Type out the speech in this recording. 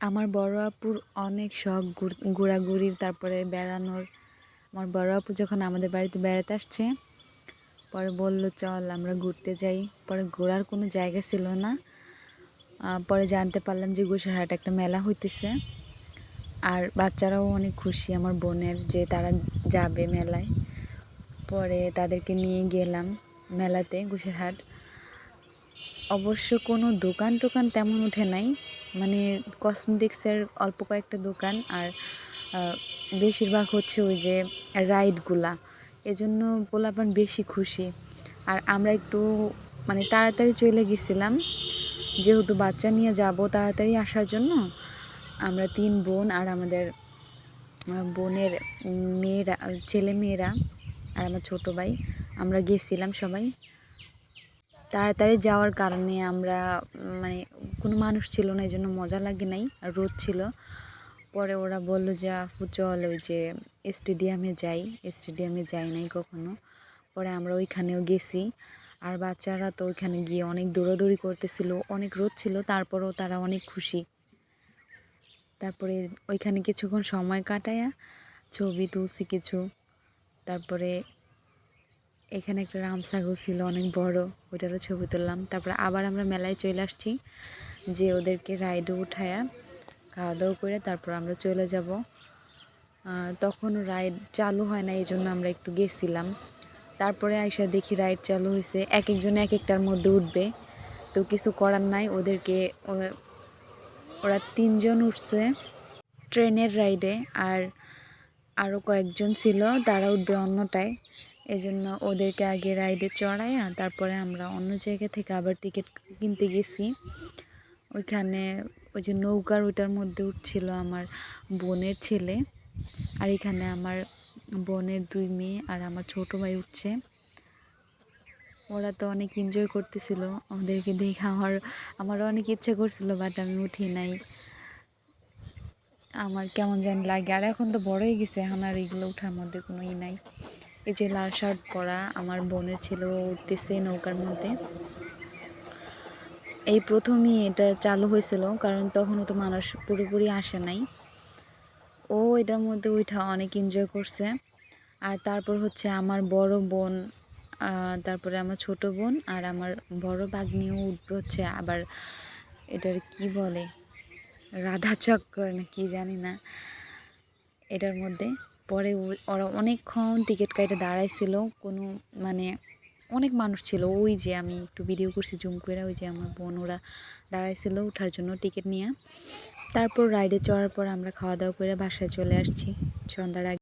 আমার বড় আপুর অনেক শখ ঘোরাঘুরির, তারপরে বেড়ানোর। আমার বড় আপু যখন আমাদের বাড়িতে বেড়াতে আসছে, পরে বলল চল আমরা ঘুরতে যাই। পরে ঘোরার কোনো জায়গা ছিল না। পরে জানতে পারলাম যে গোসাইরহাট একটা মেলা হইতেছে, আর বাচ্চারাও অনেক খুশি আমার বোনের যে তারা যাবে মেলায়। পরে তাদেরকে নিয়ে গেলাম মেলাতে গোসাইরহাট। অবশ্য কোনো দোকান টোকান তেমন উঠে নাই, মানে কসমেটিক্সের অল্প কয়েকটা দোকান, আর বেশিরভাগ হচ্ছে ওই যে রাইডগুলা। এজন্য পোলাপান বেশি খুশি। আর আমরা একটু মানে তাড়াতাড়ি চলে গেছিলাম, যেহেতু বাচ্চা নিয়ে যাব তাড়াতাড়ি আসার জন্য। আমরা 3 বোন আর আমাদের বোনের মেয়েরা, ছেলে মেয়েরা আর আমার ছোটো ভাই, আমরা গেছিলাম সবাই। তাড়াতাড়ি যাওয়ার কারণে আমরা মানে কোনো মানুষ ছিল না, এই জন্য মজা লাগে নাই, আর রোদ ছিল। পরে ওরা বললো যে আপু চল ওই যে স্টেডিয়ামে যাই নাই কখনো। পরে আমরা ওইখানেও গেছি, আর বাচ্চারা তো ওইখানে গিয়ে অনেক দৌড়াদৌড়ি করতেছিল, অনেক রোদ ছিল, তারপরেও তারা অনেক খুশি। তারপরে ওইখানে কিছুক্ষণ সময় কাটায়া ছবি তুলছি কিছু। তারপরে এখানে একটা রাম ছাগল ছিল অনেক বড়, ওইটারও ছবি তুললাম। তারপরে আবার আমরা মেলায় চলে আসছি, যে ওদেরকে রাইডে উঠায়া খাওয়া দাওয়া করে তারপর আমরা চলে যাব। তখন রাইড চালু হয় না, এই জন্য আমরা একটু গেছিলাম। তারপরে আইসা দেখি রাইড চালু হয়েছে, এক একজন এক একটার মধ্যে উঠবে, তো কিছু করার নাই। ওদেরকে ওরা 3 জন উঠছে ট্রেনের রাইডে, আর আরও কয়েকজন ছিল তারা উঠবে অন্যটায়। এই জন্য ওদেরকে আগে রাইডে চড়াইয়া তারপরে আমরা অন্য জায়গা থেকে আবার টিকিট কিনতে গেছি। ওইখানে ওই যে নৌকার ওইটার মধ্যে উঠছিল আমার বোনের ছেলে, আর এখানে আমার বোনের 2 মেয়ে আর আমার ছোটো ভাই উঠছে। ওরা তো অনেক এনজয় করতেছিল, ওদেরকে দেখে আমারও অনেক ইচ্ছা করছিল, বাট আমি উঠি নাই। আমার কেমন জানি লাগে, আর এখন তো বড় হয়ে গেছে, এখন আর এগুলো ওঠার মধ্যে কোনো নাই। এই যে লাল শার্ট পরা আমার বোনের ছেলে উঠতেছে নৌকার মধ্যে। এই প্রথমই এটা চালু হয়েছিল, কারণ তখনও তো মানুষ পুরোপুরি আসে নাই। ও এটার মধ্যে উঠা অনেক এনজয় করছে। আর তারপর হচ্ছে আমার বড় বোন, তারপরে আমার ছোট বোন আর আমার বড় ভাগ্নিও উঠবে হচ্ছে আবার, এটার কি বলে রাধা চক্কর না কি জানি না এটার মধ্যে। পরে ওরা অনেকক্ষণ টিকিট কাটে দাঁড়াইছিল, কোনো মানে অনেক মানুষ ছিল। ওই যে আমি একটু ভিডিও করছি জুম করে, ওই যে আমার বোন ওরা দাঁড়াইছিল ওঠার জন্য টিকিট নিয়ে। তারপর রাইডে চড়ার পর আমরা খাওয়া দাওয়া করে বাসায় চলে আসছি সন্ধ্যার আগে।